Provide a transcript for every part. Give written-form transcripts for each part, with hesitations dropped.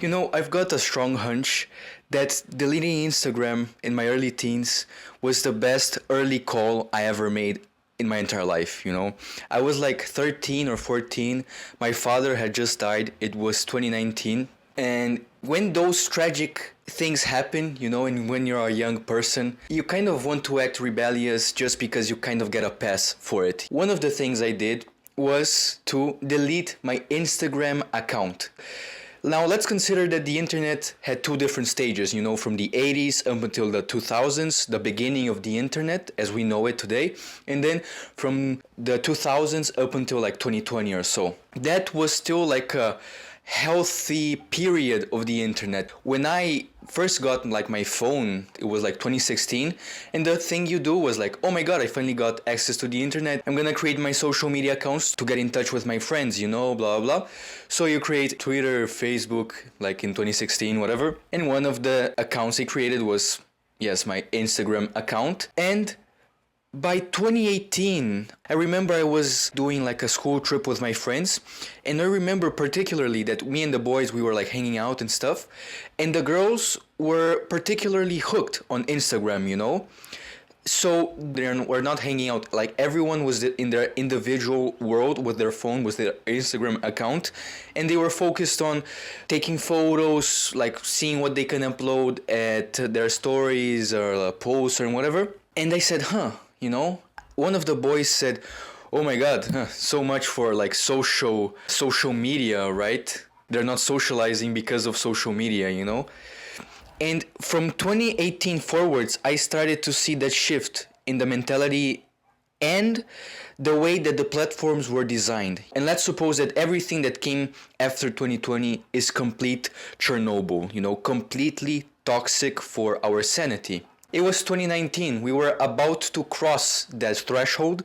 You know, I've got a strong hunch that deleting Instagram in my early teens was the best early call I ever made in my entire life, you know. I was like 13 or 14. My father had just died. It was 2019. And when those tragic things happen, you know, and when you're a young person, you kind of want to act rebellious just because you kind of get a pass for it. One of the things I did was to delete my Instagram account. Now let's consider that the internet had two different stages, you know, from the 80s up until the 2000s, the beginning of the internet as we know it today, and then from the 2000s up until like 2020 or so. That was still like a healthy period of the internet. When I first got like my phone, it was like 2016, and the thing you do was like, oh my god, I finally got access to the internet. I'm gonna create my social media accounts to get in touch with my friends, you know, blah blah. So you create Twitter, Facebook, like in 2016, whatever. And one of the accounts I created was, yes, my Instagram account. And by 2018, I remember I was doing like a school trip with my friends, and I remember particularly that me and the boys, we were like hanging out and stuff, and the girls were particularly hooked on Instagram, you know? So they were not hanging out, like everyone was in their individual world with their phone, with their Instagram account, and they were focused on taking photos, like seeing what they can upload at their stories or posts or whatever. And I said, you know, one of the boys said, oh my god, so much for like social media, right? They're not socializing because of social media, you know? And from 2018 forwards, I started to see that shift in the mentality and the way that the platforms were designed. And let's suppose that everything that came after 2020 is complete Chernobyl, you know, completely toxic for our sanity. It was 2019, we were about to cross that threshold,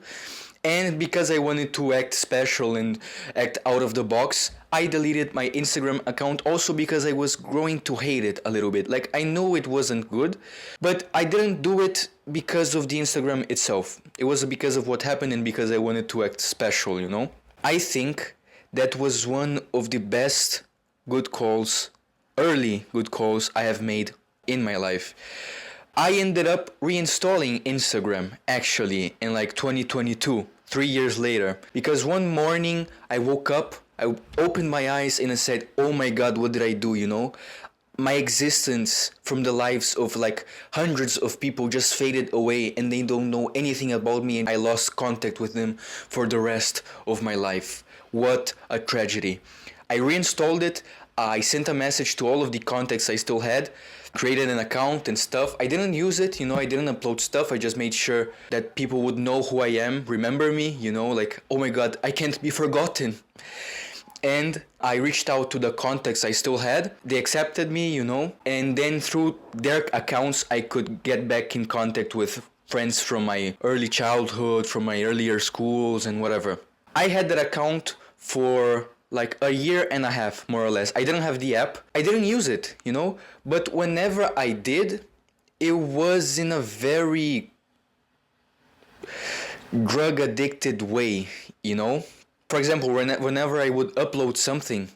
and because I wanted to act special and act out of the box, I deleted my Instagram account also because I was growing to hate it a little bit. Like, I knew it wasn't good, but I didn't do it because of the Instagram itself. It was because of what happened and because I wanted to act special, you know? I think that was one of the best good calls, early good calls I have made in my life. I ended up reinstalling Instagram actually in like 2022, 3 years later, because one morning I woke up, I opened my eyes and I said, oh my god, what did I do, you know? My existence from the lives of like hundreds of people just faded away and they don't know anything about me and I lost contact with them for the rest of my life. What a tragedy. I reinstalled it. I sent a message to all of the contacts I still had, created an account and stuff. I didn't use it, you know, I didn't upload stuff. I just made sure that people would know who I am, remember me, you know, like, oh my god, I can't be forgotten. And I reached out to the contacts I still had. They accepted me, you know, and then through their accounts, I could get back in contact with friends from my early childhood, from my earlier schools and whatever. I had that account for like a year and a half, more or less. I didn't have the app. I didn't use it, you know, but whenever I did, it was in a very drug addicted way, you know. For example, whenever I would upload something,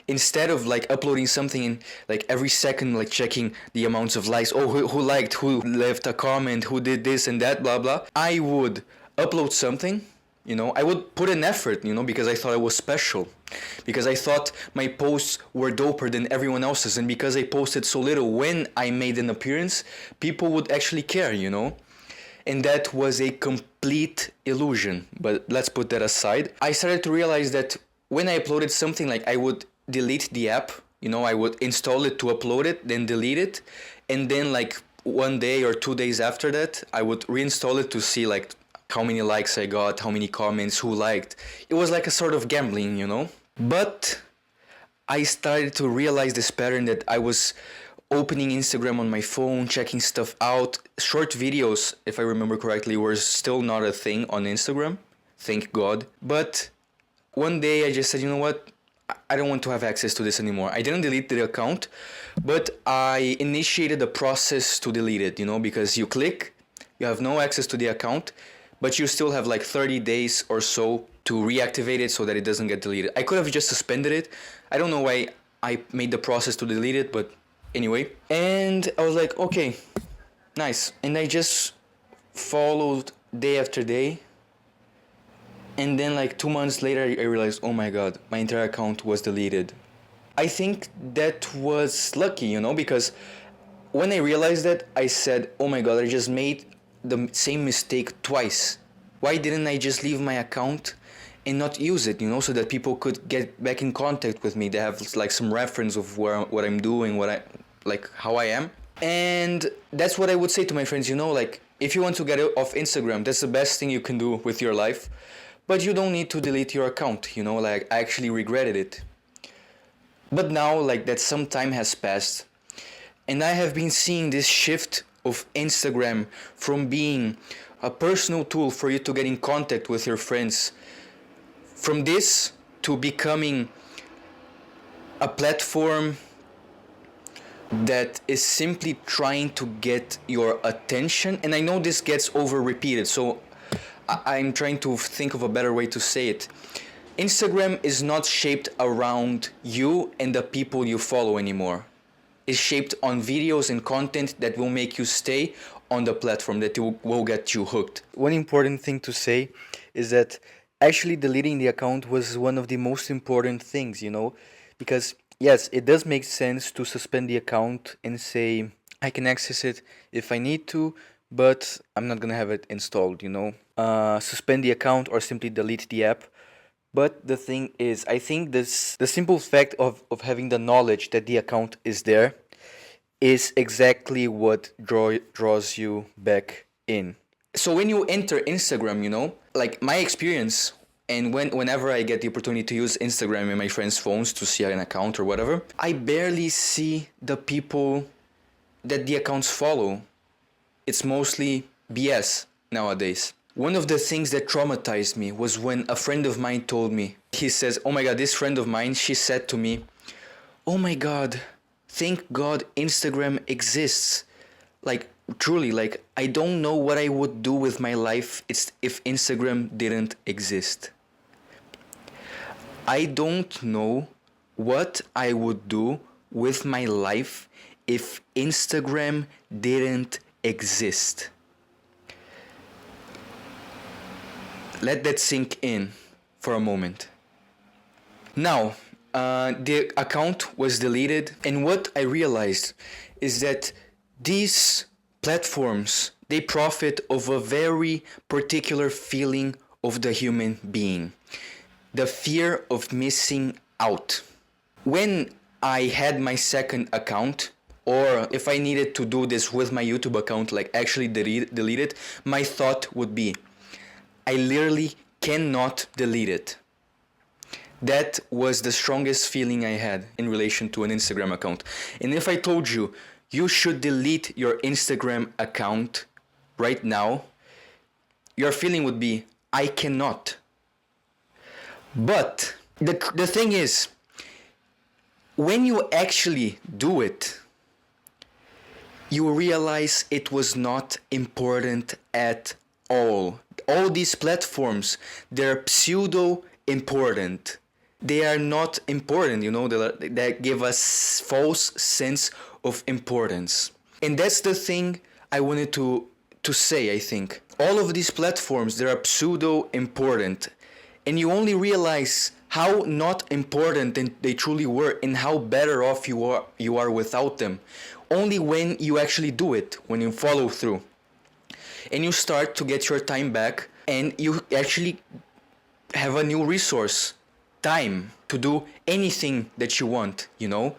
instead of like uploading something and like every second like checking the amounts of likes, oh who liked, who left a comment, who did this and that, blah blah, I would upload something, you know, I would put an effort, you know, because I thought I was special, because I thought my posts were doper than everyone else's, and because I posted so little when I made an appearance, people would actually care, you know. And that was a complete illusion, but let's put that aside. I started to realize that when I uploaded something, like I would delete the app, you know, I would install it to upload it, then delete it, and then like 1 day or 2 days after that, I would reinstall it to see like how many likes I got, how many comments, who liked. It was like a sort of gambling, you know. But I started to realize this pattern that I was opening Instagram on my phone, checking stuff out. Short videos, if I remember correctly, were still not a thing on Instagram. Thank God. But one day I just said, you know what? I don't want to have access to this anymore. I didn't delete the account, but I initiated a process to delete it, you know, because you click, you have no access to the account, but you still have like 30 days or so to reactivate it so that it doesn't get deleted. I could have just suspended it. I don't know why I made the process to delete it, but anyway. And I was like, okay, nice. And I just followed day after day. And then like 2 months later, I realized, oh my god, my entire account was deleted. I think that was lucky, because when I realized that, I said, oh my god, I just made the same mistake twice. Why didn't I just leave my account and not use it, so that people could get back in contact with me? They have like some reference of what I'm doing, how I am. And that's what I would say to my friends, like if you want to get off Instagram, that's the best thing you can do with your life. But you don't need to delete your account, like I actually regretted it. But now, like that some time has passed, and I have been seeing this shift of Instagram from being a personal tool for you to get in contact with your friends, from this to becoming a platform that is simply trying to get your attention. And I know this gets over repeated, so I'm trying to think of a better way to say it. Instagram is not shaped around you and the people you follow anymore. It's shaped on videos and content that will make you stay on the platform, that will get you hooked. One important thing to say is that actually deleting the account was one of the most important things, because yes, it does make sense to suspend the account and say, I can access it if I need to, but I'm not gonna have it installed, suspend the account or simply delete the app. But the thing is, I think the simple fact of having the knowledge that the account is there is exactly what draws you back in. So when you enter Instagram, like my experience, and whenever I get the opportunity to use Instagram in my friends' phones to see an account or whatever, I barely see the people that the accounts follow. It's mostly BS nowadays. One of the things that traumatized me was when a friend of mine told me, he says, oh my god, this friend of mine, she said to me, oh my god, thank god Instagram exists. Like, truly, like, I don't know what I would do with my life if Instagram didn't exist. I don't know what I would do with my life if Instagram didn't exist. Let that sink in for a moment. Now, the account was deleted, and what I realized is that these platforms, they profit of a very particular feeling of the human being, the fear of missing out. When I had my second account, or if I needed to do this with my YouTube account, like actually delete it, my thought would be, I literally cannot delete it. That was the strongest feeling I had in relation to an Instagram account. And if I told you, you should delete your Instagram account right now, your feeling would be, I cannot. But the thing is, when you actually do it, you realize it was not important at all. All these platforms, they're pseudo important. They are not important, that give us false sense of importance. And that's the thing I wanted to say, I think. All of these platforms, they are pseudo important. And you only realize how not important they truly were and how better off you are without them only when you actually do it, when you follow through. And you start to get your time back, and you actually have a new resource, time, to do anything that you want,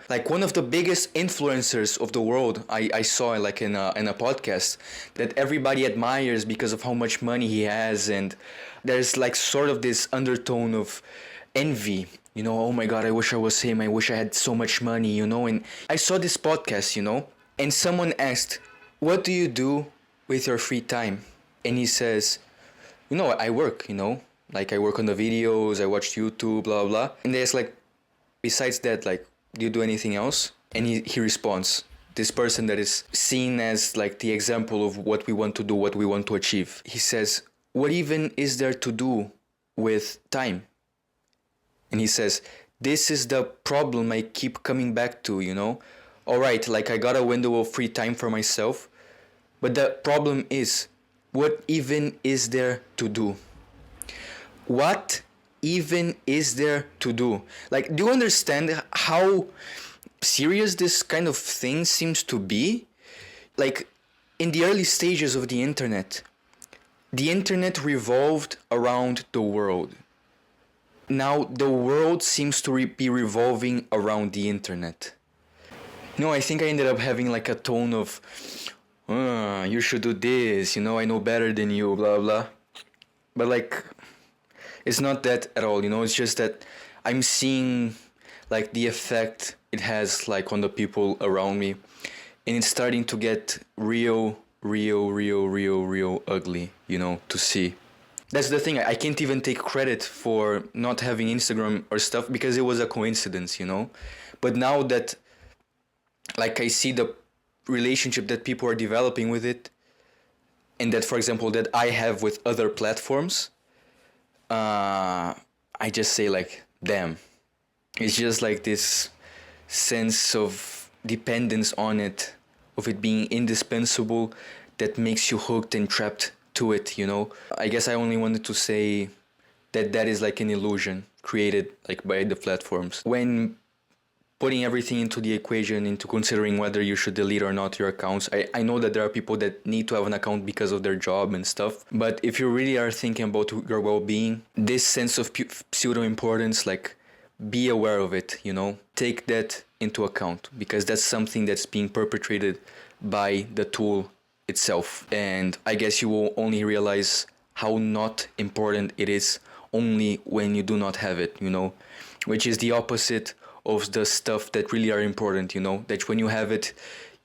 Like one of the biggest influencers of the world, I saw like in a podcast, that everybody admires because of how much money he has, and there's like sort of this undertone of envy, oh my god, I wish I was him, I wish I had so much money, And I saw this podcast, and someone asked, what do you do with your free time? And he says, I work, like I work on the videos, I watch YouTube, blah, blah. And there's like, besides that, like, do you do anything else? And he responds, this person that is seen as like the example of what we want to do, what we want to achieve. He says, what even is there to do with time? And he says, this is the problem I keep coming back to, you know? Alright, like I got a window of free time for myself, but the problem is, what even is there to do? What even is there to do? Like, do you understand how serious this kind of thing seems to be? Like, in the early stages of the internet revolved around the world. Now, the world seems to be revolving around the internet. No, I think I ended up having like a tone of, you should do this, you know, I know better than you, blah, blah. But like, it's not that at all, you know, it's just that I'm seeing like the effect it has like on the people around me. And it's starting to get real ugly, you know, to see. That's the thing, I can't even take credit for not having Instagram or stuff because it was a coincidence, you know. But now that like I see the relationship that people are developing with it, and that, for example, that I have with other platforms, I just say like, damn. It's just like this sense of dependence on it, of it being indispensable, that makes you hooked and trapped to it, you know. I guess I only wanted to say that that is like an illusion created like by the platforms. When putting everything into the equation, into considering whether you should delete or not your accounts, I know that there are people that need to have an account because of their job and stuff, but if you really are thinking about your well-being, this sense of pseudo-importance, like, be aware of it, you know? Take that into account, because that's something that's being perpetrated by the tool itself. And I guess you will only realize how not important it is only when you do not have it, you know? Which is the opposite of the stuff that really are important, you know, that when you have it,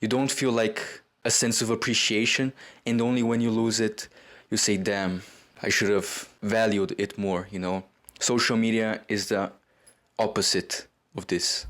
you don't feel like a sense of appreciation, and only when you lose it, you say, damn, I should have valued it more, you know. Social media is the opposite of this.